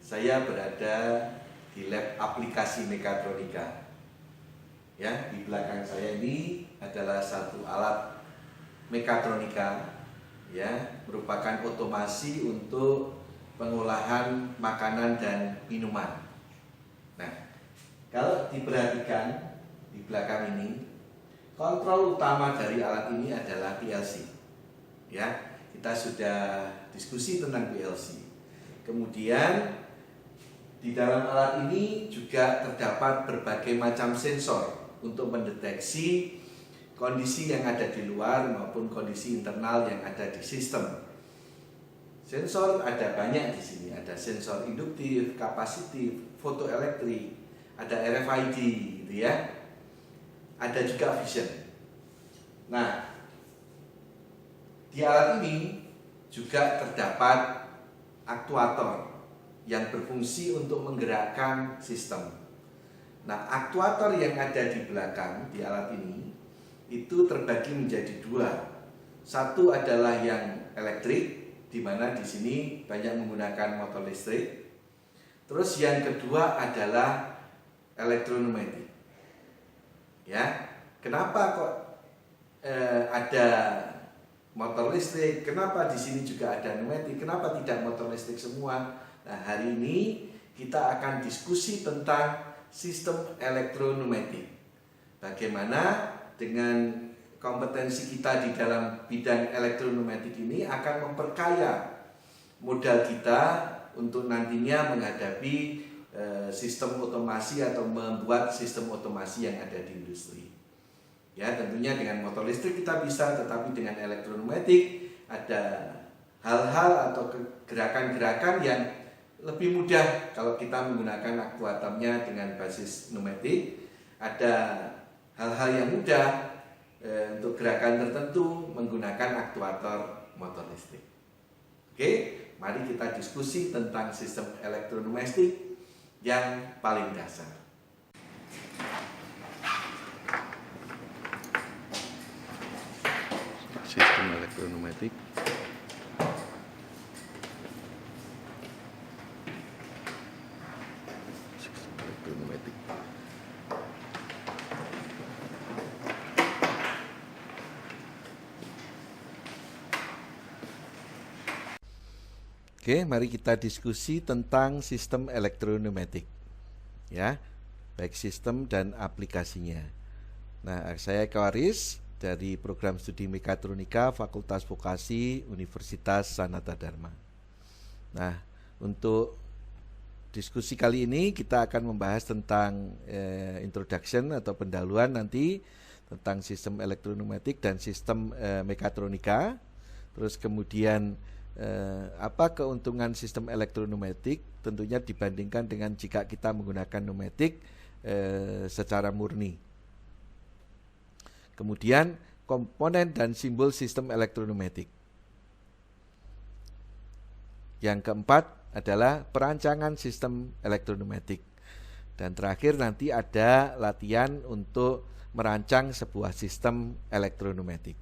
Saya berada di lab aplikasi mekatronika. Ya, di belakang saya ini adalah satu alat mekatronika, ya, merupakan otomasi untuk pengolahan makanan dan minuman. Nah, kalau diperhatikan di belakang ini, kontrol utama dari alat ini adalah PLC. Ya, kita sudah diskusi tentang PLC. Kemudian di dalam alat ini juga terdapat berbagai macam sensor untuk mendeteksi kondisi yang ada di luar maupun kondisi internal yang ada di sistem. Sensor ada banyak di sini, ada sensor induktif, kapasitif, fotoelektrik, ada RFID gitu ya. Ada juga vision. Nah, di alat ini juga terdapat aktuator yang berfungsi untuk menggerakkan sistem. Nah, aktuator yang ada di belakang di alat ini itu terbagi menjadi dua. Satu adalah yang elektrik, di mana di sini banyak menggunakan motor listrik. Terus yang kedua adalah elektronumetik. Ya, kenapa kok ada motor listrik? Kenapa di sini juga ada pneumatik? Kenapa tidak motor listrik semua? Nah, hari ini kita akan diskusi tentang sistem elektroneumatik. Bagaimana dengan kompetensi kita di dalam bidang elektroneumatik ini akan memperkaya modal kita untuk nantinya menghadapi sistem otomasi atau membuat sistem otomasi yang ada di industri. Ya, tentunya dengan motor listrik kita bisa, tetapi dengan elektroneumatik ada hal-hal atau gerakan-gerakan yang lebih mudah kalau kita menggunakan aktuatornya dengan basis pneumatik. Ada hal-hal yang mudah untuk gerakan tertentu menggunakan aktuator motor listrik. Oke, mari kita diskusi tentang sistem elektroneumatik yang paling dasar. Sistem elektroneumatik. Oke, mari kita diskusi tentang sistem elektroneumatik. Ya, baik sistem dan aplikasinya. Nah, saya Eka Waris dari program studi mekatronika Fakultas Vokasi Universitas Sanata Dharma. Nah, untuk diskusi kali ini kita akan membahas tentang introduction atau pendahuluan nanti tentang sistem elektroneumatik dan sistem mekatronika. Terus kemudian apa keuntungan sistem elektroneumatik tentunya dibandingkan dengan jika kita menggunakan pneumatik secara murni. Kemudian komponen dan simbol sistem elektroneumatik. Yang keempat adalah perancangan sistem elektroneumatik. Dan terakhir nanti ada latihan untuk merancang sebuah sistem elektroneumatik.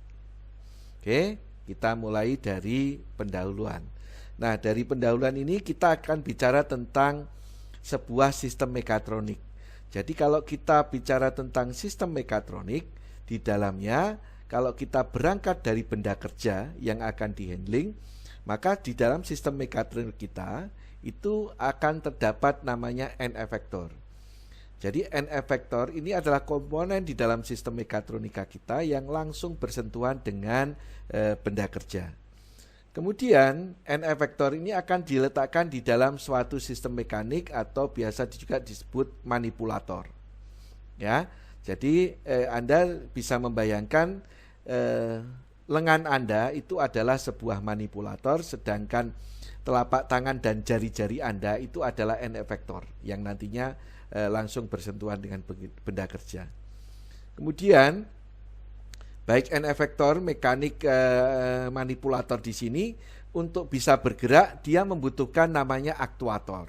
Oke, kita mulai dari pendahuluan. Nah, dari pendahuluan ini kita akan bicara tentang sebuah sistem mekatronik. Jadi kalau kita bicara tentang sistem mekatronik, di dalamnya kalau kita berangkat dari benda kerja yang akan dihandling, maka di dalam sistem mekatronik kita itu akan terdapat namanya N-efektor. Jadi N-efektor ini adalah komponen di dalam sistem mekatronika kita yang langsung bersentuhan dengan benda kerja. Kemudian N-efektor ini akan diletakkan di dalam suatu sistem mekanik atau biasa juga disebut manipulator. Ya, jadi Anda bisa membayangkan lengan Anda itu adalah sebuah manipulator, sedangkan telapak tangan dan jari-jari Anda itu adalah N-efektor yang nantinya langsung bersentuhan dengan benda kerja. Kemudian baik N-efektor, mekanik, manipulator di sini untuk bisa bergerak dia membutuhkan namanya aktuator.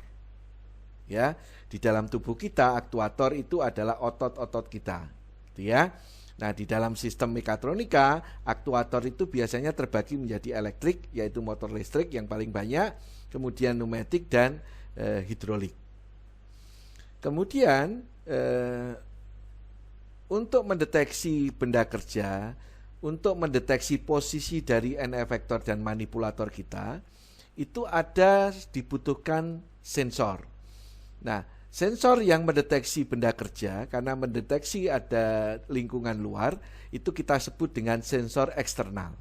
Ya, di dalam tubuh kita aktuator itu adalah otot-otot kita, gitu ya. Nah, di dalam sistem mekatronika, aktuator itu biasanya terbagi menjadi elektrik, yaitu motor listrik yang paling banyak, kemudian pneumatik dan hidrolik. Kemudian untuk mendeteksi benda kerja, untuk mendeteksi posisi dari N-efektor dan manipulator kita, itu dibutuhkan sensor. Nah, sensor yang mendeteksi benda kerja, karena mendeteksi ada lingkungan luar, itu kita sebut dengan sensor eksternal.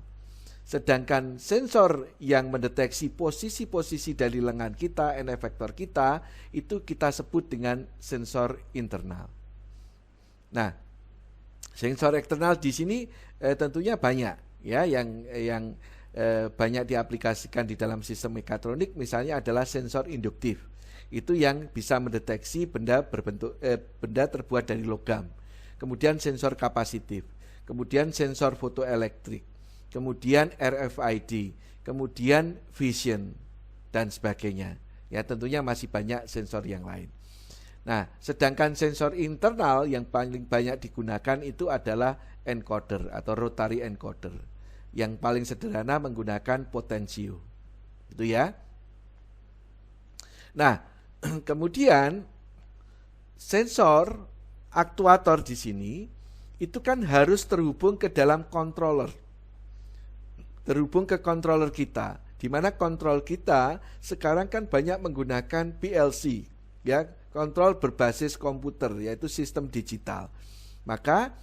Sedangkan sensor yang mendeteksi posisi-posisi dari lengan kita, N-efektor kita, itu kita sebut dengan sensor internal. Nah, sensor eksternal di sini tentunya banyak ya yang banyak diaplikasikan di dalam sistem mekatronik, misalnya adalah sensor induktif. Itu yang bisa mendeteksi benda terbuat dari logam. Kemudian sensor kapasitif, kemudian sensor fotoelektrik, kemudian RFID, kemudian vision, dan sebagainya. Ya, tentunya masih banyak sensor yang lain. Nah, sedangkan sensor internal yang paling banyak digunakan itu adalah encoder atau rotary encoder. Yang paling sederhana menggunakan potensio. Itu ya. Nah, kemudian sensor aktuator di sini itu kan harus terhubung ke dalam controller. Terhubung ke controller kita, di mana kontrol kita sekarang kan banyak menggunakan PLC, ya, kontrol berbasis komputer, yaitu sistem digital. Maka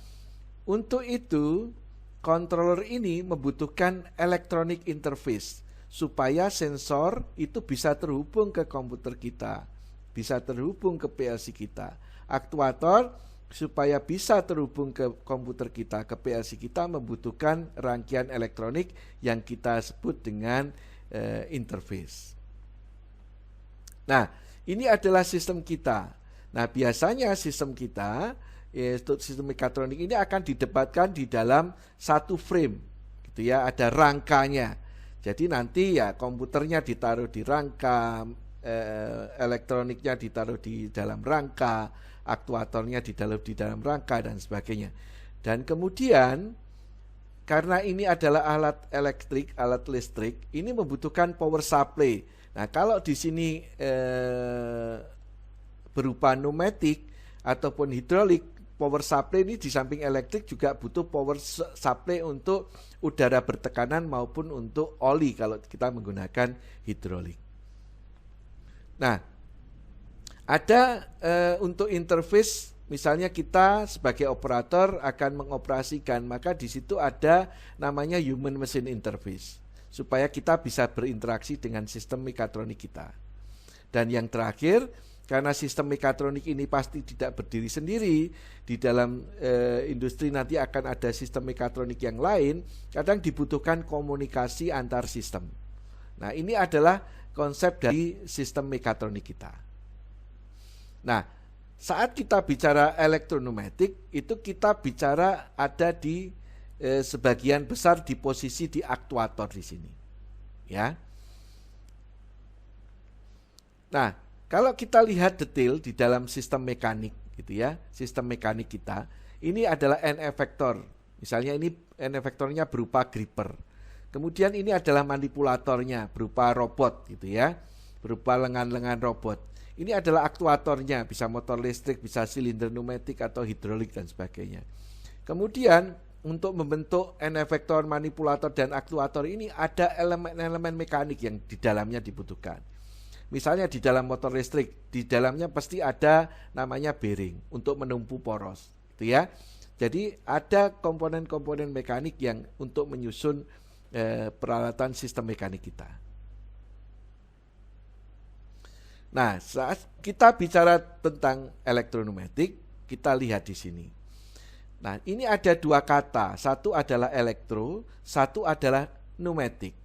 untuk itu controller ini membutuhkan electronic interface supaya sensor itu bisa terhubung ke komputer kita, bisa terhubung ke PLC kita. Aktuator supaya bisa terhubung ke komputer kita, ke PLC kita, membutuhkan rangkaian elektronik yang kita sebut dengan interface. Nah, ini adalah sistem kita. Nah, biasanya sistem kita, sistem mekatronik ini akan didebatkan di dalam satu frame, gitu ya, ada rangkanya. Jadi nanti ya komputernya ditaruh di rangka, elektroniknya ditaruh di dalam rangka, aktuatornya di dalam rangka, dan sebagainya. Dan kemudian karena ini adalah alat elektrik, alat listrik, ini membutuhkan power supply. Nah, kalau di sini berupa pneumatik ataupun hidrolik, power supply ini di samping elektrik juga butuh power supply untuk udara bertekanan maupun untuk oli kalau kita menggunakan hidrolik. Nah, ada untuk interface, misalnya kita sebagai operator akan mengoperasikan, maka di situ ada namanya human machine interface, supaya kita bisa berinteraksi dengan sistem mekatronik kita. Dan yang terakhir, karena sistem mekatronik ini pasti tidak berdiri sendiri, di dalam industri nanti akan ada sistem mekatronik yang lain, kadang dibutuhkan komunikasi antar sistem. Nah, ini adalah konsep dari sistem mekatronik kita. Nah, saat kita bicara elektroneumatik, itu kita bicara ada di sebagian besar di posisi di aktuator di sini, ya. Nah, kalau kita lihat detail di dalam sistem mekanik, gitu ya, sistem mekanik kita, ini adalah N-efektor. Misalnya ini N-efektornya berupa gripper. Kemudian ini adalah manipulatornya berupa robot, gitu ya, berupa lengan-lengan robot. Ini adalah aktuatornya, bisa motor listrik, bisa silinder pneumatik atau hidrolik dan sebagainya. Kemudian untuk membentuk N-efektor, manipulator, dan aktuator ini ada elemen-elemen mekanik yang di dalamnya dibutuhkan. Misalnya di dalam motor listrik, di dalamnya pasti ada namanya bearing untuk menumpu poros, gitu ya. Jadi ada komponen-komponen mekanik yang untuk menyusun peralatan sistem mekanik kita. Nah, saat kita bicara tentang elektroneumatik, kita lihat di sini. Nah, ini ada dua kata, satu adalah elektro, satu adalah pneumatik.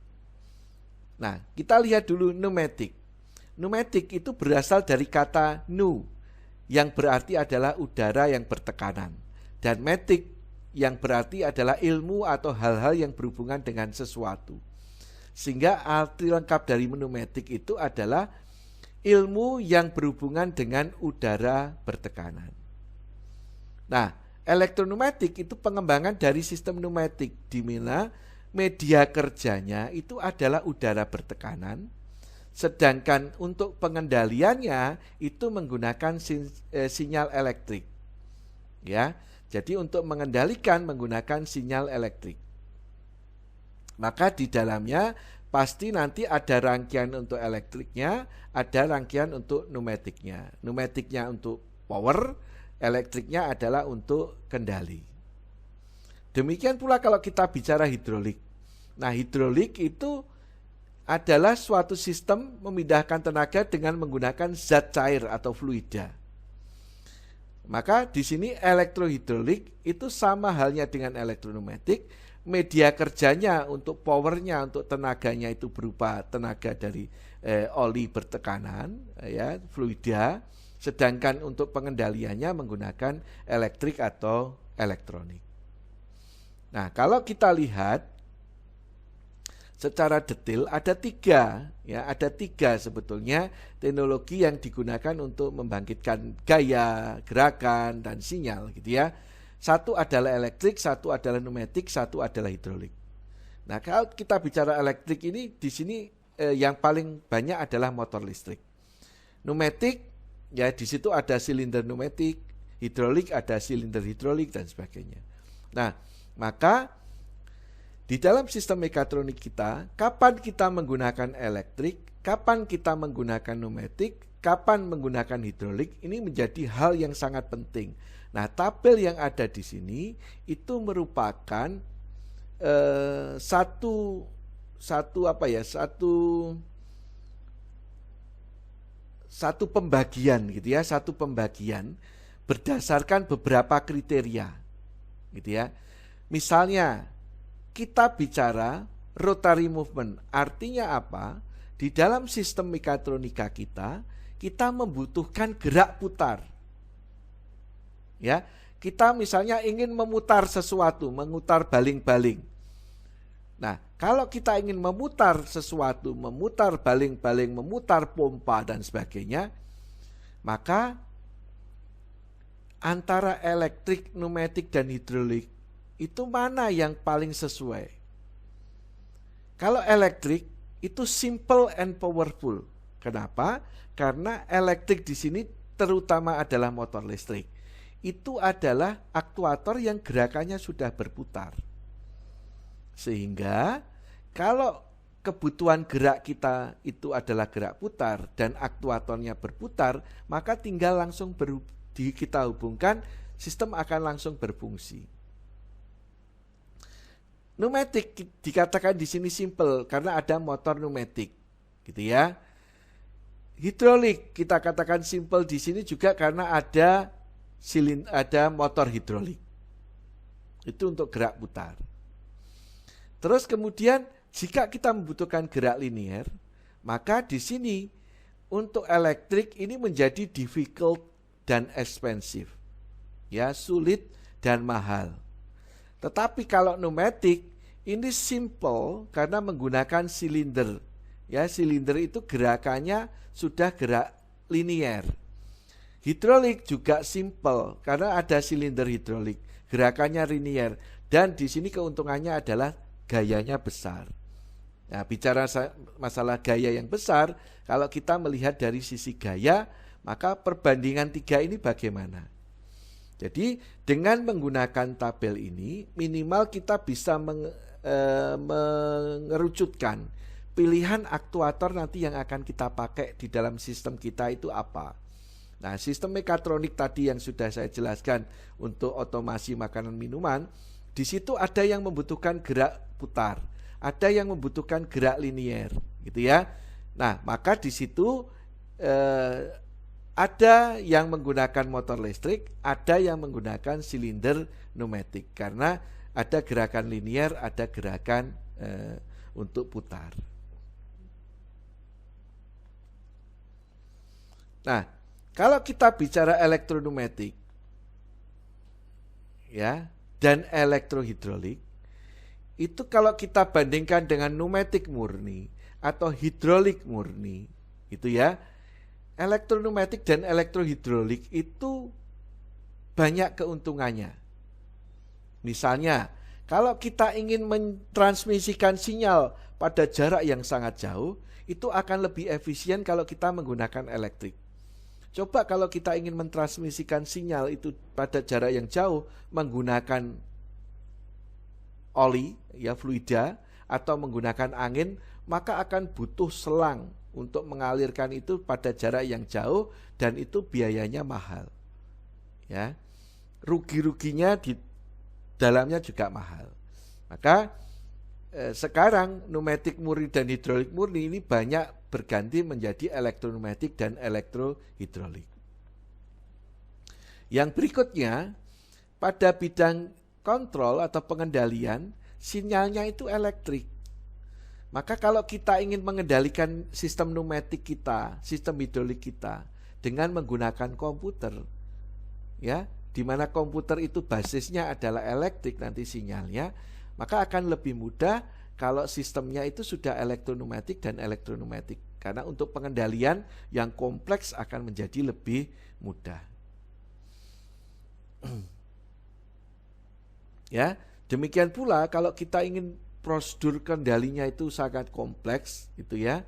Nah, kita lihat dulu pneumatik. Pneumatik itu berasal dari kata pneu, yang berarti adalah udara yang bertekanan, dan matic yang berarti adalah ilmu atau hal-hal yang berhubungan dengan sesuatu. Sehingga arti lengkap dari pneumatik itu adalah ilmu yang berhubungan dengan udara bertekanan. Nah, elektroneumatik itu pengembangan dari sistem pneumatik, di mana media kerjanya itu adalah udara bertekanan, sedangkan untuk pengendaliannya itu menggunakan sinyal elektrik. Ya. Jadi untuk mengendalikan menggunakan sinyal elektrik. Maka di dalamnya pasti nanti ada rangkaian untuk elektriknya, ada rangkaian untuk pneumatiknya. Pneumatiknya untuk power, elektriknya adalah untuk kendali. Demikian pula kalau kita bicara hidrolik. Nah, hidrolik itu adalah suatu sistem memindahkan tenaga dengan menggunakan zat cair atau fluida. Maka di sini elektrohidrolik itu sama halnya dengan elektroneumatik, media kerjanya untuk powernya, untuk tenaganya itu berupa tenaga dari oli bertekanan, ya, fluida, sedangkan untuk pengendaliannya menggunakan elektrik atau elektronik. Nah, kalau kita lihat secara detail ada tiga sebetulnya teknologi yang digunakan untuk membangkitkan gaya, gerakan, dan sinyal gitu ya. Satu adalah elektrik, satu adalah pneumatik, satu adalah hidrolik. Nah, kalau kita bicara elektrik ini di sini yang paling banyak adalah motor listrik. Pneumatik ya di situ ada silinder pneumatik, hidrolik ada silinder hidrolik dan sebagainya. Nah, maka di dalam sistem mekatronik kita, kapan kita menggunakan elektrik, kapan kita menggunakan pneumatik, kapan menggunakan hidrolik, ini menjadi hal yang sangat penting. Nah, tabel yang ada di sini itu merupakan satu pembagian gitu ya, satu pembagian berdasarkan beberapa kriteria gitu ya. Misalnya kita bicara rotary movement, artinya apa? Di dalam sistem mekatronika kita membutuhkan gerak putar. Ya, kita misalnya ingin memutar sesuatu, memutar baling-baling. Nah, kalau kita ingin memutar sesuatu, memutar baling-baling, memutar pompa dan sebagainya, maka antara elektrik, pneumatik dan hidrolik itu mana yang paling sesuai? Kalau elektrik itu simple and powerful. Kenapa? Karena elektrik di sini terutama adalah motor listrik. Itu adalah aktuator yang gerakannya sudah berputar. Sehingga kalau kebutuhan gerak kita itu adalah gerak putar dan aktuatornya berputar, maka tinggal langsung kita hubungkan, sistem akan langsung berfungsi. Pneumatik dikatakan di sini simple karena ada motor pneumatik, gitu ya. Hidrolik kita katakan simple di sini juga karena ada motor hidrolik. Itu untuk gerak putar. Terus kemudian jika kita membutuhkan gerak linier, maka di sini untuk elektrik ini menjadi difficult dan expensive. Ya, sulit dan mahal. Tetapi kalau pneumatik ini simple karena menggunakan silinder. Ya, silinder itu gerakannya sudah gerak linier. Hidrolik juga simple karena ada silinder hidrolik, gerakannya linier dan di sini keuntungannya adalah gayanya besar. Nah, bicara masalah gaya yang besar, kalau kita melihat dari sisi gaya, maka perbandingan tiga ini bagaimana? Jadi dengan menggunakan tabel ini minimal kita bisa mengerucutkan pilihan aktuator nanti yang akan kita pakai di dalam sistem kita itu apa. Nah, sistem mekatronik tadi yang sudah saya jelaskan untuk otomasi makanan minuman, di situ ada yang membutuhkan gerak putar, ada yang membutuhkan gerak linier, gitu ya. Nah, maka di situ ada yang menggunakan motor listrik, ada yang menggunakan silinder pneumatik karena ada gerakan linier, ada gerakan untuk putar. Nah, kalau kita bicara elektroneumatik ya dan elektrohidrolik, itu kalau kita bandingkan dengan pneumatik murni atau hidrolik murni, itu ya, elektroneumatik dan elektrohidrolik itu banyak keuntungannya. Misalnya, Kalau kita ingin mentransmisikan sinyal pada jarak yang sangat jauh, itu akan lebih efisien kalau kita menggunakan elektrik. Coba kalau kita ingin mentransmisikan sinyal itu pada jarak yang jauh menggunakan oli, ya fluida, atau menggunakan angin, maka akan butuh selang untuk mengalirkan itu pada jarak yang jauh dan itu biayanya mahal. Ya. Rugi-ruginya di dalamnya juga mahal. Maka sekarang pneumatik murni dan hidrolik murni ini banyak berganti menjadi elektroneumatik dan elektrohidrolik. Yang berikutnya, pada bidang kontrol atau pengendalian, sinyalnya itu elektrik. Maka kalau kita ingin mengendalikan sistem pneumatik kita, sistem hidrolik kita dengan menggunakan komputer, ya, di mana komputer itu basisnya adalah elektrik nanti sinyalnya, maka akan lebih mudah kalau sistemnya itu sudah elektroneumatik dan elektroneumatik. Karena untuk pengendalian yang kompleks akan menjadi lebih mudah. Ya, demikian pula kalau kita ingin prosedur kendalinya itu sangat kompleks, gitu ya.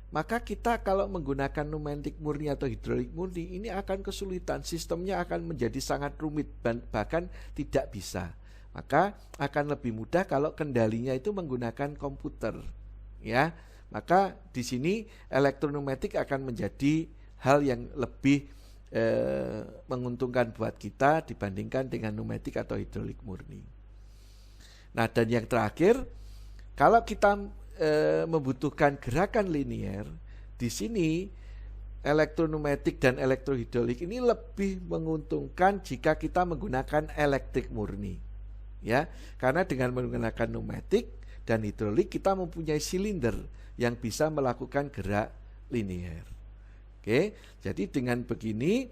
Maka kita kalau menggunakan pneumatik murni atau hidrolik murni ini akan kesulitan, sistemnya akan menjadi sangat rumit bahkan tidak bisa. Maka akan lebih mudah kalau kendalinya itu menggunakan komputer, ya. Maka di sini elektroneumatik akan menjadi hal yang lebih menguntungkan buat kita dibandingkan dengan pneumatik atau hidrolik murni. Nah, dan yang terakhir, kalau kita membutuhkan gerakan linier, di sini elektroneumatik dan elektrohidrolik ini lebih menguntungkan jika kita menggunakan elektrik murni, ya, karena dengan menggunakan pneumatik dan hidrolik kita mempunyai silinder yang bisa melakukan gerak linier. Oke, jadi dengan begini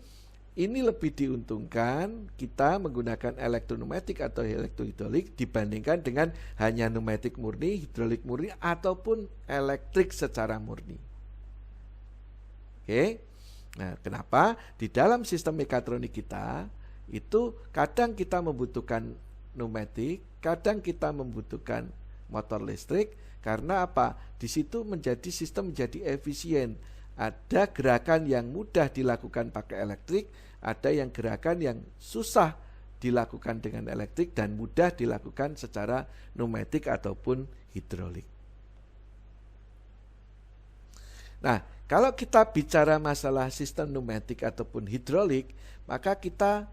ini lebih diuntungkan kita menggunakan elektroneumatik atau elektrohidrolik dibandingkan dengan hanya pneumatik murni, hidrolik murni, ataupun elektrik secara murni. Oke, nah kenapa? Di dalam sistem mekatronik kita itu kadang kita membutuhkan pneumatik, kadang kita membutuhkan motor listrik. Karena apa? Di situ menjadi sistem menjadi efisien. Ada gerakan yang mudah dilakukan pakai elektrik, ada yang gerakan yang susah dilakukan dengan elektrik dan mudah dilakukan secara pneumatik ataupun hidrolik. Nah, kalau kita bicara masalah sistem pneumatik ataupun hidrolik, maka kita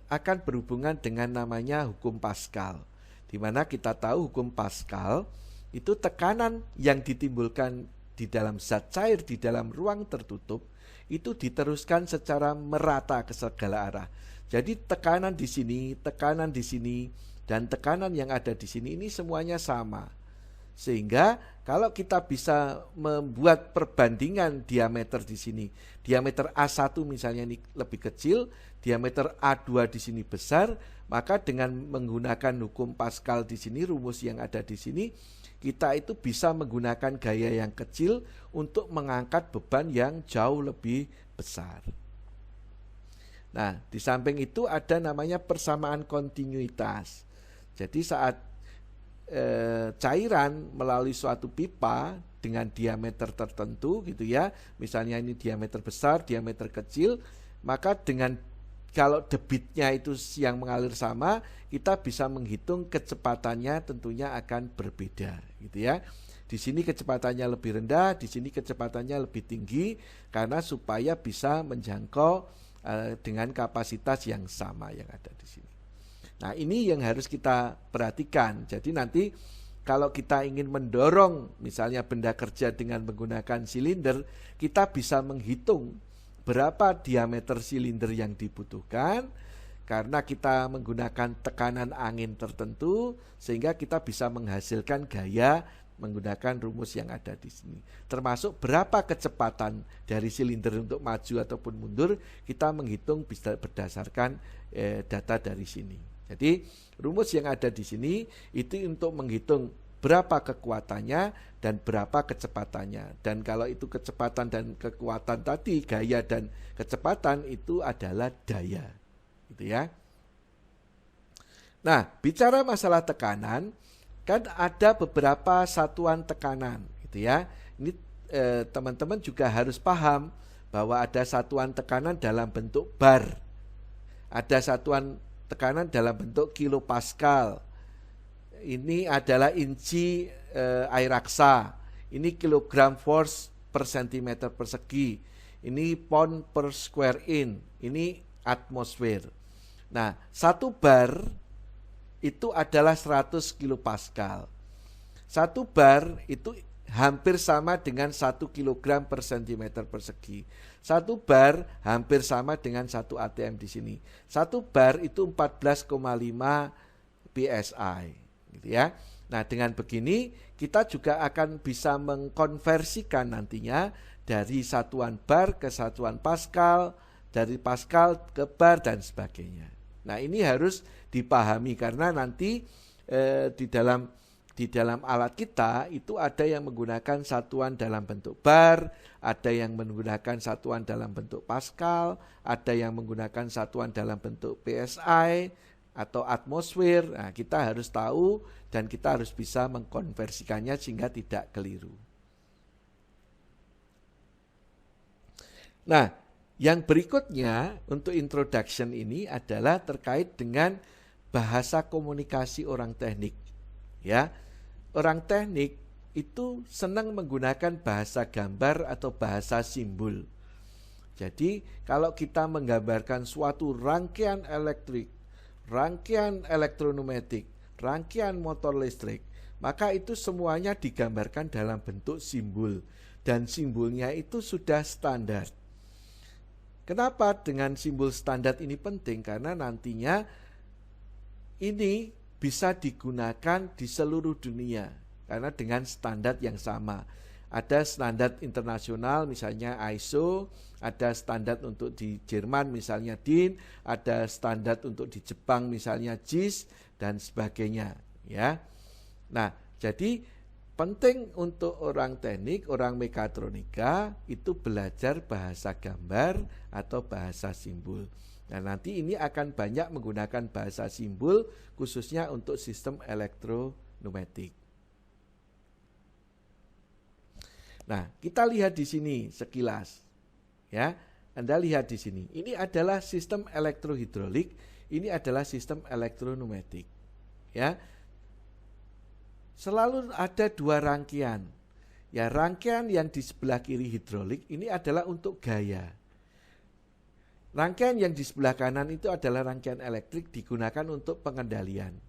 akan berhubungan dengan namanya hukum Pascal. Di mana kita tahu hukum Pascal itu tekanan yang ditimbulkan di dalam zat cair di dalam ruang tertutup itu diteruskan secara merata ke segala arah. Jadi tekanan di sini, dan tekanan yang ada di sini ini semuanya sama. Sehingga kalau kita bisa membuat perbandingan diameter di sini, diameter A1 misalnya ini lebih kecil, diameter A2 di sini besar, maka dengan menggunakan hukum Pascal di sini, rumus yang ada di sini, kita itu bisa menggunakan gaya yang kecil untuk mengangkat beban yang jauh lebih besar. Nah, di samping itu ada namanya persamaan kontinuitas. Jadi saat cairan melalui suatu pipa dengan diameter tertentu gitu ya, misalnya ini diameter besar, diameter kecil, maka dengan kalau debitnya itu yang mengalir sama, kita bisa menghitung kecepatannya tentunya akan berbeda, gitu ya. Di sini kecepatannya lebih rendah, di sini kecepatannya lebih tinggi, karena supaya bisa menjangkau dengan kapasitas yang sama yang ada di sini. Nah, ini yang harus kita perhatikan. Jadi nanti kalau kita ingin mendorong misalnya benda kerja dengan menggunakan silinder, kita bisa menghitung berapa diameter silinder yang dibutuhkan karena kita menggunakan tekanan angin tertentu sehingga kita bisa menghasilkan gaya menggunakan rumus yang ada di sini. Termasuk berapa kecepatan dari silinder untuk maju ataupun mundur kita menghitung bisa berdasarkan data dari sini. Jadi rumus yang ada di sini itu untuk menghitung berapa kekuatannya dan berapa kecepatannya. Dan kalau itu kecepatan dan kekuatan tadi, gaya dan kecepatan itu adalah daya. Gitu ya. Nah, bicara masalah tekanan, kan ada beberapa satuan tekanan, gitu ya. Ini teman-teman juga harus paham bahwa ada satuan tekanan dalam bentuk bar, ada satuan tekanan dalam bentuk kilopascal. Ini adalah inci air raksa, ini kilogram force per centimeter persegi, ini pound per square inch, ini atmosfer. Nah, satu bar itu adalah 100 kilopascal. Satu bar itu hampir sama dengan 1 kilogram per centimeter persegi. Satu bar hampir sama dengan 1 atm di sini. Satu bar itu 14,5 psi, gitu ya. Nah, dengan begini kita juga akan bisa mengkonversikan nantinya dari satuan bar ke satuan pascal, dari pascal ke bar dan sebagainya. Nah, ini harus dipahami karena nanti di dalam alat kita itu ada yang menggunakan satuan dalam bentuk bar, ada yang menggunakan satuan dalam bentuk pascal, ada yang menggunakan satuan dalam bentuk psi atau atmosfer. Nah, kita harus tahu dan kita harus bisa mengkonversikannya sehingga tidak keliru. Nah, yang berikutnya untuk introduction ini adalah terkait dengan bahasa komunikasi orang teknik. Ya, orang teknik itu senang menggunakan bahasa gambar atau bahasa simbol. Jadi, kalau kita menggambarkan suatu rangkaian elektrik, rangkaian elektronumetik, rangkaian motor listrik, maka itu semuanya digambarkan dalam bentuk simbol dan simbolnya itu sudah standar. Kenapa dengan simbol standar ini penting? Karena nantinya ini bisa digunakan di seluruh dunia karena dengan standar yang sama. Ada standar internasional misalnya ISO, ada standar untuk di Jerman misalnya DIN, ada standar untuk di Jepang misalnya JIS dan sebagainya, ya. Nah, jadi penting untuk orang teknik, orang mekatronika itu belajar bahasa gambar atau bahasa simbol. Nah, nanti ini akan banyak menggunakan bahasa simbol khususnya untuk sistem elektronumetik. Nah, kita lihat di sini sekilas. Ya, Anda lihat di sini. Ini adalah sistem elektrohidrolik, ini adalah sistem elektronumetik. Ya. Selalu ada dua rangkaian. Ya, rangkaian yang di sebelah kiri hidrolik ini adalah untuk gaya. Rangkaian yang di sebelah kanan itu adalah rangkaian elektrik digunakan untuk pengendalian.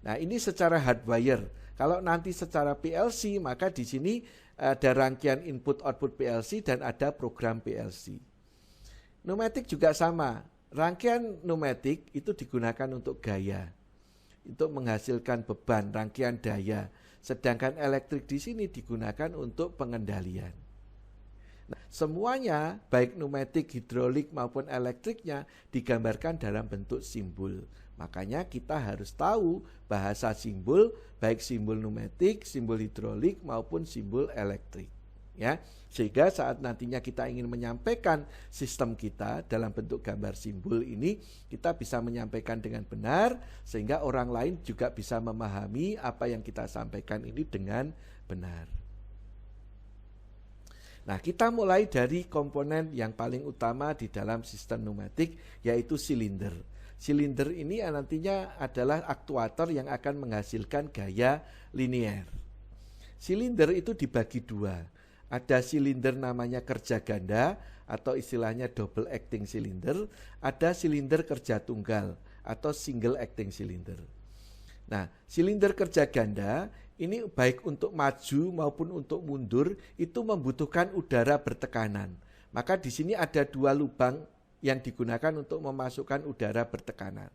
Nah, ini secara hardwire. Kalau nanti secara PLC, maka di sini ada rangkaian input-output PLC dan ada program PLC. Pneumatik juga sama. Rangkaian pneumatik itu digunakan untuk gaya, untuk menghasilkan beban, rangkaian daya. Sedangkan elektrik di sini digunakan untuk pengendalian. Nah, semuanya baik pneumatik, hidrolik maupun elektriknya digambarkan dalam bentuk simbol. Makanya kita harus tahu bahasa simbol, baik simbol pneumatik, simbol hidrolik maupun simbol elektrik. Ya, sehingga saat nantinya kita ingin menyampaikan sistem kita dalam bentuk gambar simbol ini, kita bisa menyampaikan dengan benar sehingga orang lain juga bisa memahami apa yang kita sampaikan ini dengan benar. Nah, kita mulai dari komponen yang paling utama di dalam sistem pneumatik, yaitu silinder. Silinder ini nantinya adalah aktuator yang akan menghasilkan gaya linier. Silinder itu dibagi dua. Ada silinder namanya kerja ganda atau istilahnya double acting silinder. Ada silinder kerja tunggal atau single acting silinder. Nah, silinder kerja ganda ini baik untuk maju maupun untuk mundur itu membutuhkan udara bertekanan. Maka di sini ada dua lubang yang digunakan untuk memasukkan udara bertekanan.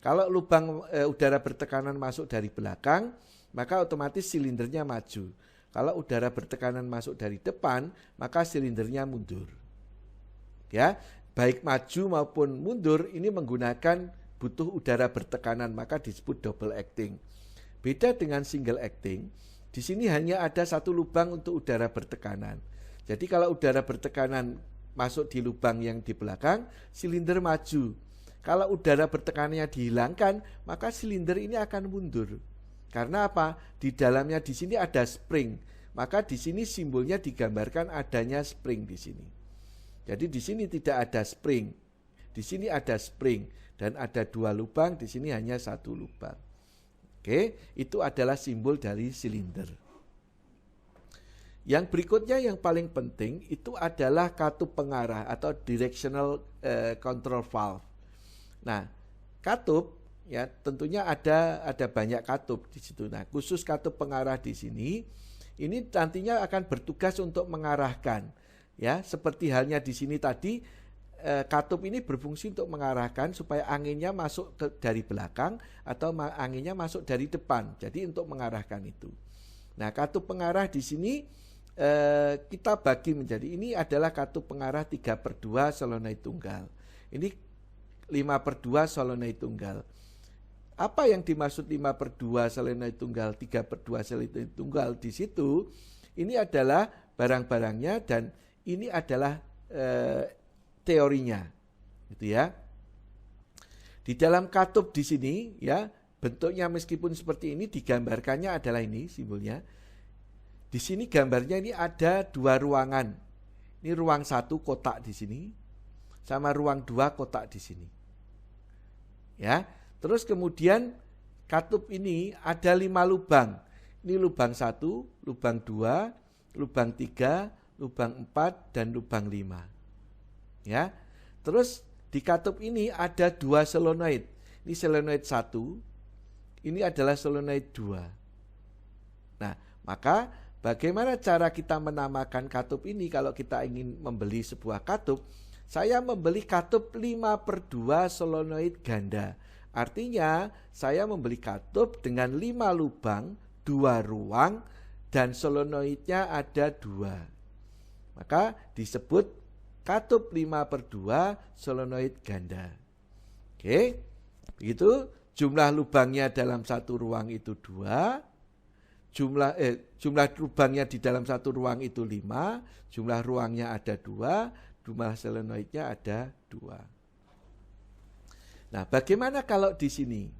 Kalau lubang udara bertekanan masuk dari belakang, maka otomatis silindernya maju. Kalau udara bertekanan masuk dari depan, maka silindernya mundur. Ya, baik maju maupun mundur ini menggunakan butuh udara bertekanan, maka disebut double acting. Beda dengan single acting, di sini hanya ada satu lubang untuk udara bertekanan. Jadi kalau udara bertekanan masuk di lubang yang di belakang, silinder maju. Kalau udara bertekanannya dihilangkan, maka silinder ini akan mundur. Karena apa? Di dalamnya di sini ada spring. Maka di sini simbolnya digambarkan adanya spring di sini. Jadi di sini tidak ada spring. Di sini ada spring dan ada 2 lubang, di sini hanya 1 lubang. Oke, itu adalah simbol dari silinder. Yang berikutnya yang paling penting itu adalah katup pengarah atau directional control valve. Nah, katup ya tentunya ada banyak katup di situ. Nah, khusus katup pengarah di sini ini nantinya akan bertugas untuk mengarahkan ya, seperti halnya di sini tadi katup ini berfungsi untuk mengarahkan supaya anginnya masuk dari belakang atau anginnya masuk dari depan. Jadi untuk mengarahkan itu. Nah, katup pengarah di sini kita bagi menjadi, ini adalah katup pengarah 3/2 solenoid tunggal. Ini 5/2 solenoid tunggal. Apa yang dimaksud 5/2 solenoid tunggal, 3/2 solenoid tunggal? Di situ ini adalah barang-barangnya dan ini adalah teorinya, gitu ya. Di dalam katup di sini ya, bentuknya meskipun seperti ini, digambarkannya adalah ini simbolnya. Di sini gambarnya ini ada 2 ruangan. Ini ruang 1 kotak di sini, sama ruang 2 kotak di sini. Ya, terus kemudian katup ini ada 5 lubang. Ini lubang 1, lubang 2, lubang 3, lubang 4, dan lubang 5. Ya, terus di katup ini ada 2 solenoid. Ini solenoid 1, ini adalah solenoid 2. Nah, maka bagaimana cara kita menamakan katup ini? Kalau kita ingin membeli sebuah katup, saya membeli katup 5/2 solenoid ganda. Artinya saya membeli katup dengan 5 lubang, 2 ruang, dan solenoidnya ada 2. Maka disebut katup 5/2 solenoid ganda. Oke, begitu. Jumlah lubangnya dalam satu ruang itu 2. Jumlah lubangnya di dalam satu ruang itu 5, jumlah ruangnya ada 2, jumlah solenoidnya ada 2. Nah, bagaimana kalau di sini?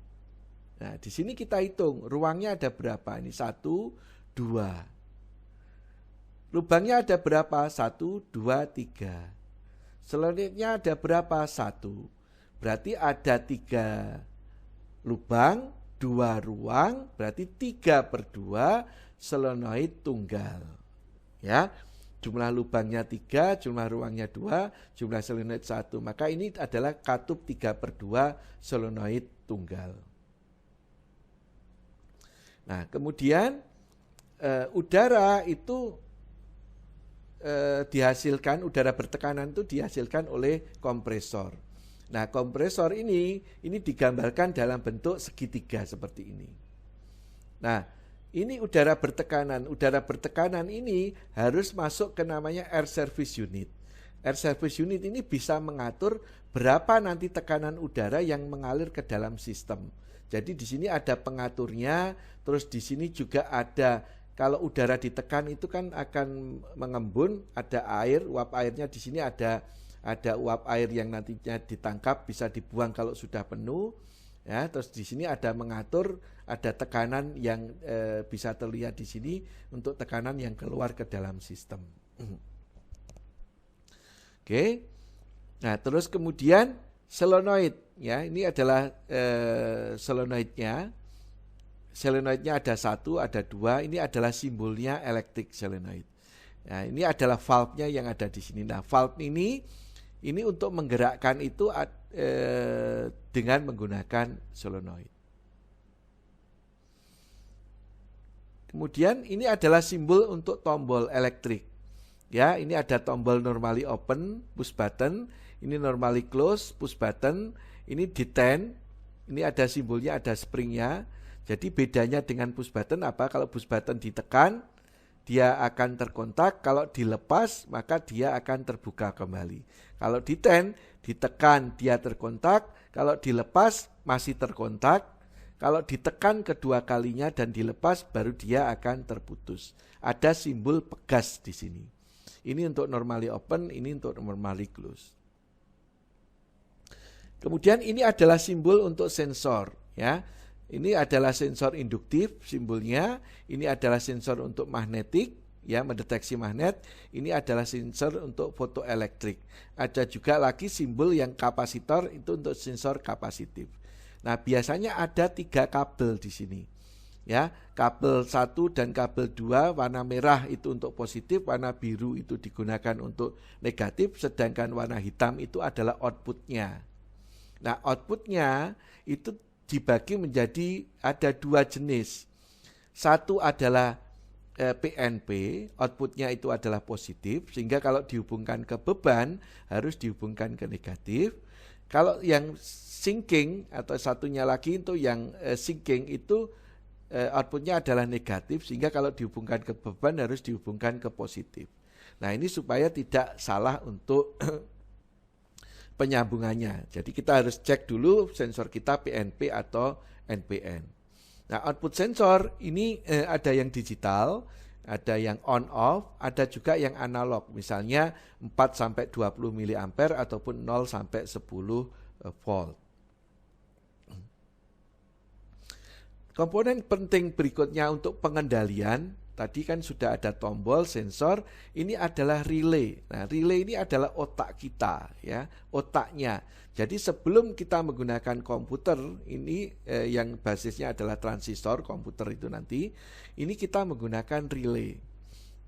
Nah, di sini kita hitung ruangnya ada berapa? Ini 1, 2. Lubangnya ada berapa? 1, 2, 3. Solenoidnya ada berapa? 1. Berarti ada 3 lubang, 2 ruang, berarti 3/2 solenoid tunggal. Ya, jumlah lubangnya 3, jumlah ruangnya 2, jumlah solenoid 1. Maka ini adalah katup 3/2 solenoid tunggal. Nah, kemudian udara itu dihasilkan, udara bertekanan itu dihasilkan oleh kompresor. Nah, kompresor ini digambarkan dalam bentuk segitiga seperti ini. Nah, ini udara bertekanan. Udara bertekanan ini harus masuk ke namanya air service unit. Air service unit ini bisa mengatur berapa nanti tekanan udara yang mengalir ke dalam sistem. Jadi di sini ada pengaturnya, terus di sini juga ada, kalau udara ditekan itu kan akan mengembun, ada air, uap airnya di sini ada uap air yang nantinya ditangkap bisa dibuang kalau sudah penuh. Ya, terus di sini ada mengatur, ada tekanan yang bisa terlihat di sini untuk tekanan yang keluar ke dalam sistem. Oke. Nah, terus kemudian solenoid, ya, ini adalah solenoidnya. Solenoidnya ada 1, ada 2. Ini adalah simbolnya elektrik solenoid. Nah, ini adalah valve-nya yang ada di sini. Nah, valve ini untuk menggerakkan itu dengan menggunakan solenoid. Kemudian ini adalah simbol untuk tombol elektrik. Ya, ini ada tombol normally open, push button, ini normally close, push button, ini detent, ini ada simbolnya, ada springnya. Jadi bedanya dengan push button apa? Kalau push button ditekan, dia akan terkontak, kalau dilepas maka dia akan terbuka kembali. Kalau detent, ditekan dia terkontak, kalau dilepas masih terkontak, kalau ditekan kedua kalinya dan dilepas baru dia akan terputus. Ada simbol pegas di sini. Ini untuk normally open, ini untuk normally close. Kemudian ini adalah simbol untuk sensor, ya. Ini adalah sensor induktif simbolnya, ini adalah sensor untuk magnetik, ya, mendeteksi magnet. Ini adalah sensor untuk fotoelektrik. Ada juga lagi simbol yang kapasitor, itu untuk sensor kapasitif. Nah, biasanya ada 3 kabel di sini. Ya, kabel 1 dan kabel 2 warna merah itu untuk positif, warna biru itu digunakan untuk negatif, sedangkan warna hitam itu adalah outputnya. Nah, outputnya itu dibagi menjadi ada 2 jenis. Satu adalah PNP, outputnya itu adalah positif, sehingga kalau dihubungkan ke beban harus dihubungkan ke negatif. Kalau yang sinking atau satunya lagi itu yang sinking itu outputnya adalah negatif, sehingga kalau dihubungkan ke beban harus dihubungkan ke positif. Nah, ini supaya tidak salah untuk penyambungannya. Jadi kita harus cek dulu sensor kita PNP atau NPN. Nah, output sensor ini ada yang digital, ada yang on off, ada juga yang analog. Misalnya 4 sampai 20 mA ataupun 0 sampai 10 volt. Komponen penting berikutnya untuk pengendalian, tadi kan sudah ada tombol, sensor, ini adalah relay. Nah, relay ini adalah otak kita, ya, otaknya. Jadi sebelum kita menggunakan komputer, ini yang basisnya adalah transistor, komputer itu nanti, ini kita menggunakan relay.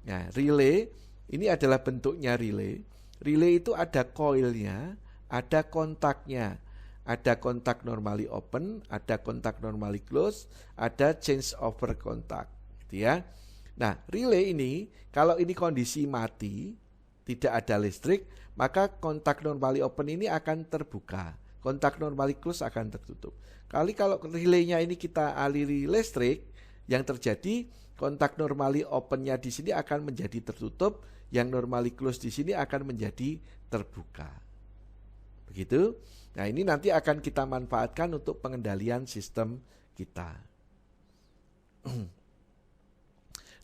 Nah, relay, ini adalah bentuknya relay. Relay itu ada coilnya, ada kontaknya. Ada kontak normally open, ada kontak normally close, ada change over kontak, gitu ya. Nah, relay ini kalau ini kondisi mati, tidak ada listrik, maka kontak normally open ini akan terbuka, kontak normally close akan tertutup. Kalau relaynya ini kita aliri listrik, yang terjadi kontak normally opennya di sini akan menjadi tertutup, yang normally close di sini akan menjadi terbuka. Begitu. Nah, ini nanti akan kita manfaatkan untuk pengendalian sistem kita.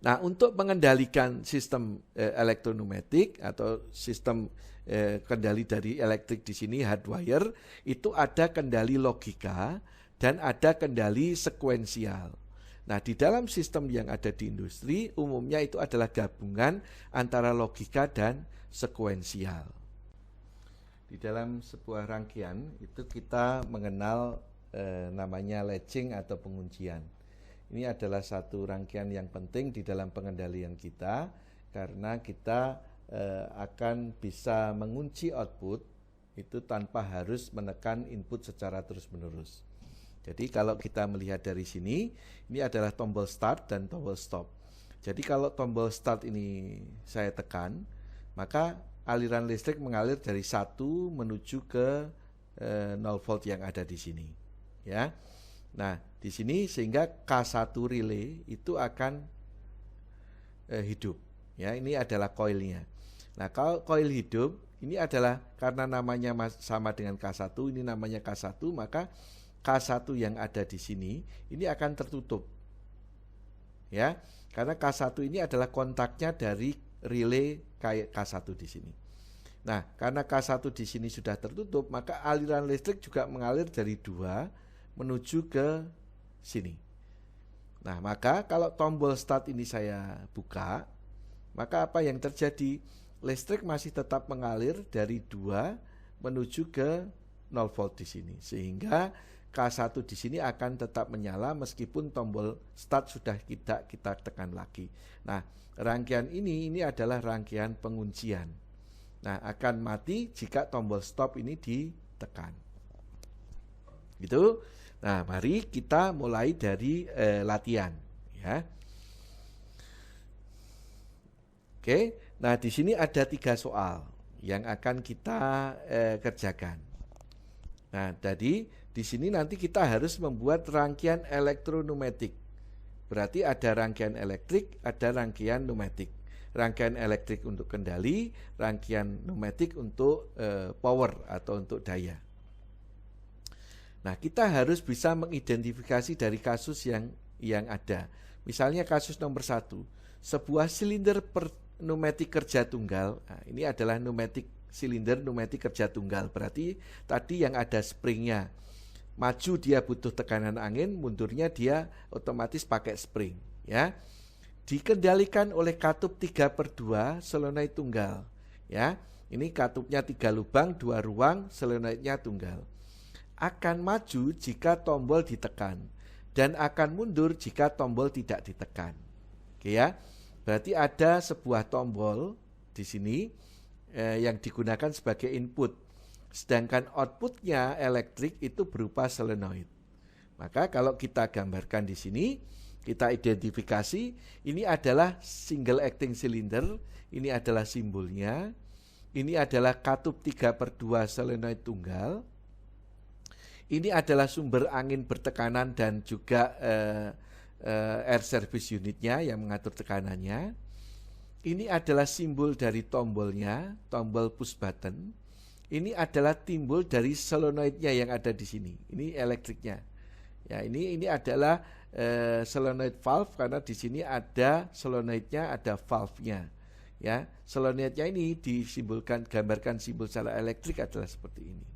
Nah, untuk mengendalikan sistem elektroneumatik atau sistem kendali dari elektrik di sini hardwire, itu ada kendali logika dan ada kendali sekuensial. Nah, di dalam sistem yang ada di industri umumnya itu adalah gabungan antara logika dan sekuensial. Di dalam sebuah rangkaian itu kita mengenal namanya latching atau penguncian. Ini adalah satu rangkaian yang penting di dalam pengendalian kita karena kita akan bisa mengunci output itu tanpa harus menekan input secara terus-menerus. Jadi kalau kita melihat dari sini, ini adalah tombol start dan tombol stop. Jadi kalau tombol start ini saya tekan, maka aliran listrik mengalir dari 1 menuju ke 0 volt yang ada di sini, ya. Nah, di sini sehingga K1 relay itu akan hidup, ya. Ini adalah koilnya. Nah, kalau koil hidup ini adalah karena namanya sama dengan K1, ini namanya K1, maka K1 yang ada di sini ini akan tertutup, ya. Karena K1 ini adalah kontaknya dari relay K1 di sini. Nah, karena K1 di sini sudah tertutup, maka aliran listrik juga mengalir dari 2 menuju ke sini. Nah, maka kalau tombol start ini saya buka, maka apa yang terjadi? Listrik masih tetap mengalir dari 2 menuju ke 0 volt di sini. Sehingga K1 di sini akan tetap menyala meskipun tombol start sudah kita tekan lagi. Nah, rangkaian ini adalah rangkaian penguncian. Nah, akan mati jika tombol stop ini ditekan. Gitu. Nah, mari kita mulai dari latihan, ya. Oke. Nah, di sini ada 3 soal yang akan kita kerjakan. Nah, jadi di sini nanti kita harus membuat rangkaian elektroneumatik. Berarti ada rangkaian elektrik, ada rangkaian pneumatik. Rangkaian elektrik untuk kendali, rangkaian pneumatik untuk power atau untuk daya. Nah, kita harus bisa mengidentifikasi dari kasus yang ada. Misalnya kasus nomor 1, sebuah silinder pneumatik kerja tunggal. Nah, ini adalah pneumatik silinder pneumatik kerja tunggal. Berarti tadi yang ada springnya, maju dia butuh tekanan angin, mundurnya dia otomatis pakai spring, ya. Dikendalikan oleh katup 3/2 solenoid tunggal, ya. Ini katupnya 3 lubang, 2 ruang, solenoidnya tunggal. Akan maju jika tombol ditekan dan akan mundur jika tombol tidak ditekan. Oke ya. Berarti ada sebuah tombol di sini yang digunakan sebagai input. Sedangkan outputnya elektrik itu berupa solenoid. Maka kalau kita gambarkan di sini, kita identifikasi ini adalah single acting cylinder, ini adalah simbolnya. Ini adalah katup 3/2 solenoid tunggal. Ini adalah sumber angin bertekanan dan juga air service unitnya yang mengatur tekanannya. Ini adalah simbol dari tombolnya, tombol push button. Ini adalah timbul dari solenoidnya yang ada di sini. Ini elektriknya. Ya, ini adalah solenoid valve karena di sini ada solenoidnya, ada valve-nya. Ya, solenoidnya ini disimbolkan, gambarkan simbol secara elektrik adalah seperti ini.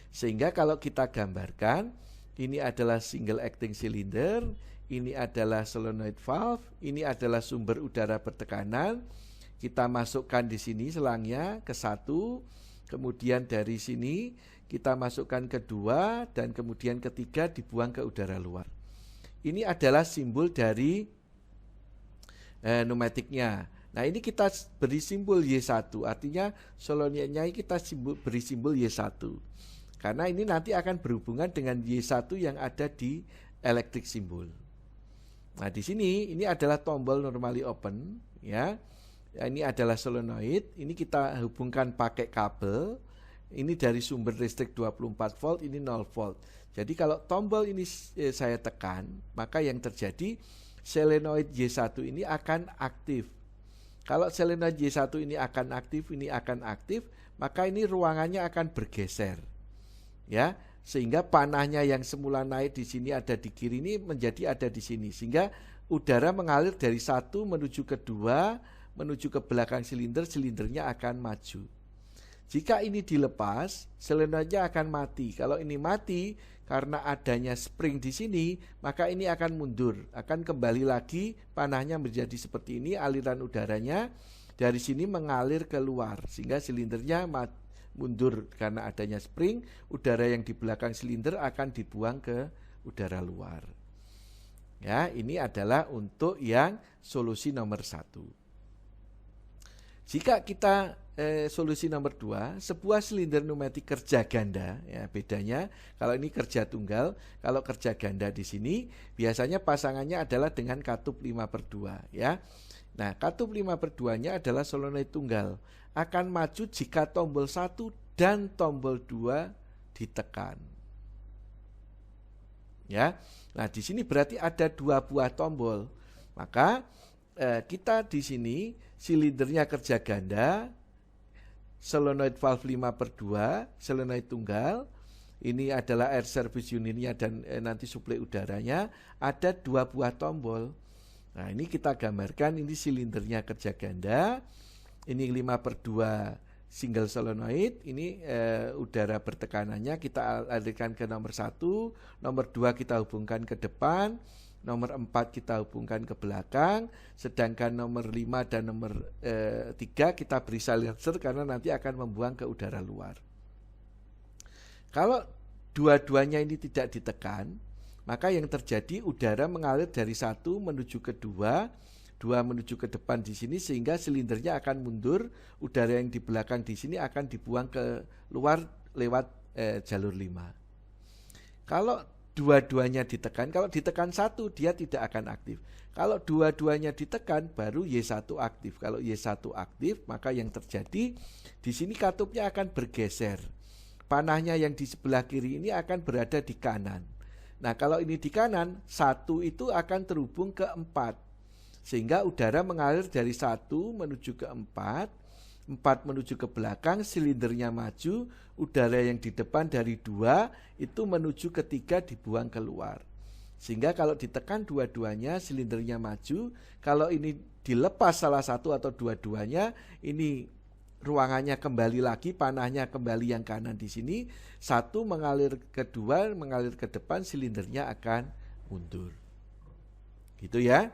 Sehingga kalau kita gambarkan, ini adalah single acting cylinder, ini adalah solenoid valve, ini adalah sumber udara bertekanan. Kita masukkan di sini selangnya ke 1, kemudian dari sini kita masukkan ke 2, dan kemudian ketiga dibuang ke udara luar. Ini adalah simbol dari pneumatiknya. Nah, ini kita beri simbol Y1, artinya solenoidnya kita beri simbol Y1. Karena ini nanti akan berhubungan dengan Y1 yang ada di elektrik simbol. Nah, di sini ini adalah tombol normally open, ya. Ini adalah solenoid, ini kita hubungkan pakai kabel. Ini dari sumber listrik 24 volt, ini 0 volt. Jadi kalau tombol ini saya tekan, maka yang terjadi solenoid Y1 ini akan aktif. Kalau solenoid Y1 ini akan aktif, maka ini ruangannya akan bergeser. Ya, sehingga panahnya yang semula naik di sini ada di kiri ini menjadi ada di sini, sehingga udara mengalir dari 1 menuju ke 2 menuju ke belakang silinder, silindernya akan maju. Jika ini dilepas, solenoidnya akan mati. Kalau ini mati karena adanya spring di sini, maka ini akan mundur, akan kembali lagi panahnya menjadi seperti ini, aliran udaranya dari sini mengalir keluar sehingga silindernya mundur karena adanya spring, udara yang di belakang silinder akan dibuang ke udara luar. Ya, ini adalah untuk yang solusi nomor 1. Jika kita solusi nomor 2, sebuah silinder pneumatik kerja ganda, ya bedanya kalau ini kerja tunggal, kalau kerja ganda di sini biasanya pasangannya adalah dengan katup 5/2, ya. Nah, katup 5/2-nya adalah solenoid tunggal. Akan maju jika tombol 1 dan tombol 2 ditekan. Ya. Nah, di sini berarti ada 2 buah tombol. Maka kita di sini silindernya kerja ganda, solenoid valve 5/2, solenoid tunggal. Ini adalah air service unitnya dan nanti suplai udaranya, ada 2 buah tombol. Nah, ini kita gambarkan, ini silindernya kerja ganda, ini 5/2 single solenoid, ini udara bertekanannya kita alirkan ke nomor 1, nomor 2 kita hubungkan ke depan, nomor 4 kita hubungkan ke belakang, sedangkan nomor 5 dan nomor 3 kita beri silencer karena nanti akan membuang ke udara luar. Kalau dua-duanya ini tidak ditekan, maka yang terjadi udara mengalir dari 1 menuju ke 2 menuju ke depan di sini sehingga silindernya akan mundur, udara yang di belakang di sini akan dibuang ke luar lewat jalur 5. Kalau dua-duanya ditekan, kalau ditekan 1 dia tidak akan aktif. Kalau dua-duanya ditekan baru Y1 aktif. Kalau Y1 aktif, maka yang terjadi di sini katupnya akan bergeser. Panahnya yang di sebelah kiri ini akan berada di kanan. Nah, kalau ini di kanan, 1 itu akan terhubung ke 4. Sehingga udara mengalir dari 1 menuju ke 4 menuju ke belakang, silindernya maju, udara yang di depan dari 2 itu menuju ke 3 dibuang keluar. Sehingga kalau ditekan dua-duanya silindernya maju, kalau ini dilepas salah satu atau dua-duanya ini ruangannya kembali lagi, panahnya kembali yang kanan di sini, satu mengalir ke dua, mengalir ke depan, silindernya akan mundur. Gitu ya.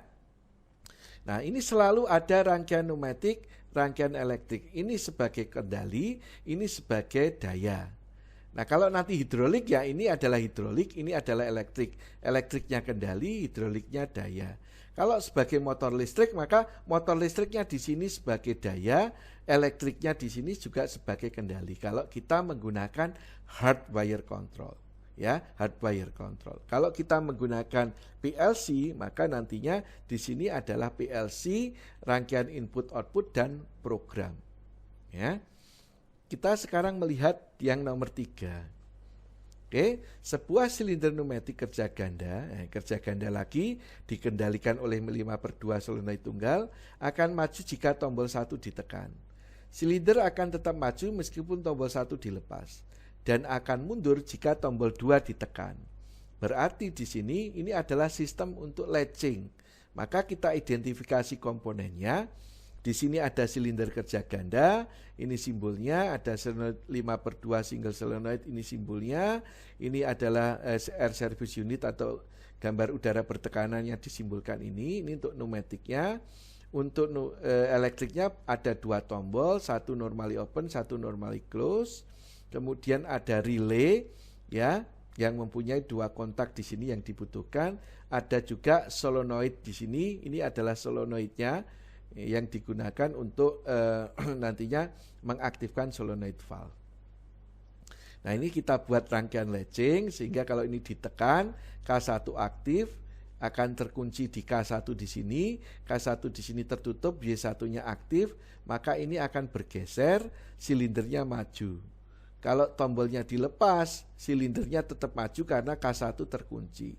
Nah, ini selalu ada rangkaian pneumatik, rangkaian elektrik. Ini sebagai kendali, ini sebagai daya. Nah, kalau nanti hidrolik ya ini adalah hidrolik, ini adalah elektrik. Elektriknya kendali, hidroliknya daya. Kalau sebagai motor listrik, maka motor listriknya di sini sebagai daya, elektriknya di sini juga sebagai kendali. Kalau kita menggunakan hardwire control, ya, hardwire control. Kalau kita menggunakan PLC, maka nantinya di sini adalah PLC, rangkaian input output dan program. Ya. Kita sekarang melihat yang nomor 3. Oke, sebuah silinder pneumatik kerja ganda lagi dikendalikan oleh 5/2 solenoid tunggal akan maju jika tombol 1 ditekan. Silinder akan tetap maju meskipun tombol 1 dilepas dan akan mundur jika tombol 2 ditekan. Berarti di sini ini adalah sistem untuk latching. Maka kita identifikasi komponennya. Di sini ada silinder kerja ganda, ini simbolnya, ada solenoid 5/2 single solenoid, ini simbolnya. Ini adalah air service unit atau gambar udara bertekanan yang disimbolkan ini untuk pneumatiknya. Untuk elektriknya ada 2 tombol, satu normally open, satu normally close. Kemudian ada relay ya, yang mempunyai 2 kontak di sini yang dibutuhkan. Ada juga solenoid di sini, ini adalah solenoidnya yang digunakan untuk nantinya mengaktifkan solenoid valve. Nah, ini kita buat rangkaian latching sehingga kalau ini ditekan K1 aktif akan terkunci di K1 di sini, K1 di sini tertutup, Y1-nya aktif, maka ini akan bergeser, silindernya maju. Kalau tombolnya dilepas, silindernya tetap maju karena K1 terkunci.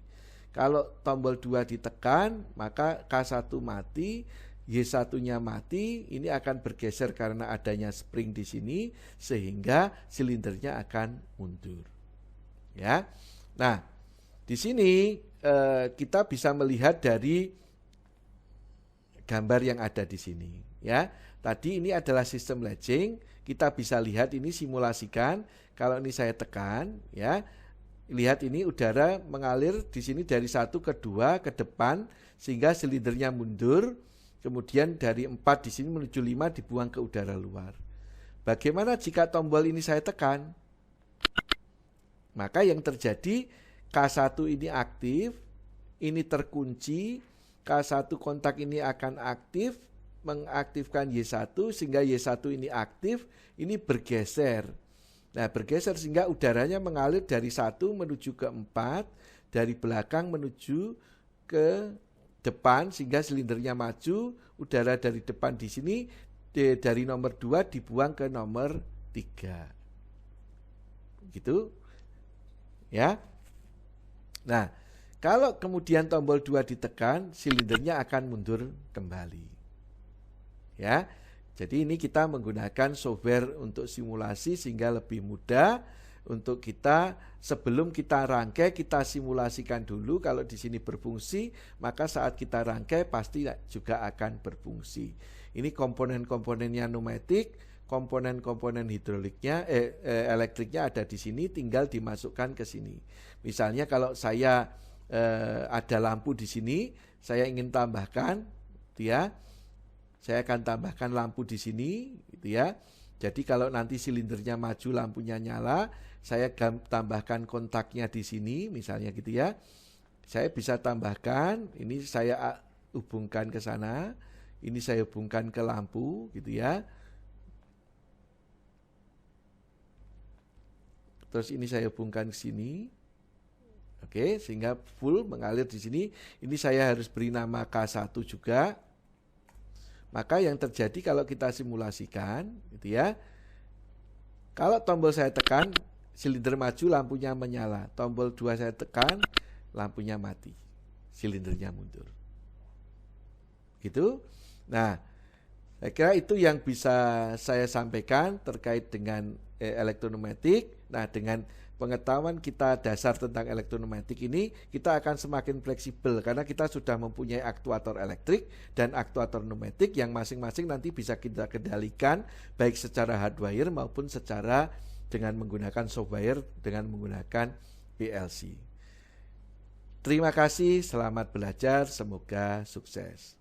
Kalau tombol 2 ditekan, maka K1 mati, Y1-nya mati, ini akan bergeser karena adanya spring di sini sehingga silindernya akan mundur. Ya. Nah, di sini kita bisa melihat dari gambar yang ada di sini, ya. Tadi ini adalah sistem latching, kita bisa lihat ini simulasikan. Kalau ini saya tekan, ya. Lihat ini udara mengalir di sini dari 1 ke 2 ke depan sehingga silindernya mundur. Kemudian dari 4 di sini menuju 5 dibuang ke udara luar. Bagaimana jika tombol ini saya tekan? Maka yang terjadi K1 ini aktif, ini terkunci, K1 kontak ini akan aktif, mengaktifkan Y1 sehingga Y1 ini aktif, ini bergeser. Nah, bergeser sehingga udaranya mengalir dari 1 menuju ke 4, dari belakang menuju ke depan sehingga silindernya maju, udara dari depan di sini dari nomor 2 dibuang ke nomor 3. Gitu. Ya. Nah, kalau kemudian tombol 2 ditekan, silindernya akan mundur kembali. Ya. Jadi ini kita menggunakan software untuk simulasi sehingga lebih mudah. Untuk kita sebelum kita rangkai kita simulasikan dulu kalau di sini berfungsi, maka saat kita rangkai pasti juga akan berfungsi. Ini komponen-komponennya pneumatik, komponen-komponen hidroliknya elektriknya ada di sini, tinggal dimasukkan ke sini. Misalnya kalau saya ada lampu di sini, saya ingin tambahkan, gitu ya. Saya akan tambahkan lampu di sini, gitu ya. Jadi kalau nanti silindernya maju, lampunya nyala, saya tambahkan kontaknya di sini, misalnya gitu ya. Saya bisa tambahkan, ini saya hubungkan ke sana, ini saya hubungkan ke lampu, gitu ya. Terus ini saya hubungkan ke sini. Oke, sehingga full mengalir di sini. Ini saya harus beri nama K1 juga. Maka yang terjadi kalau kita simulasikan, gitu ya. Kalau tombol saya tekan, silinder maju, lampunya menyala. Tombol 2 saya tekan, lampunya mati. Silindernya mundur. Gitu. Nah, Saya kira itu yang bisa saya sampaikan terkait dengan elektronumetik. Nah, dengan pengetahuan kita dasar tentang elektronumetik ini, kita akan semakin fleksibel karena kita sudah mempunyai aktuator elektrik dan aktuator numetik yang masing-masing nanti bisa kita kendalikan baik secara hardwire maupun secara dengan menggunakan software dengan menggunakan PLC. Terima kasih, selamat belajar, semoga sukses.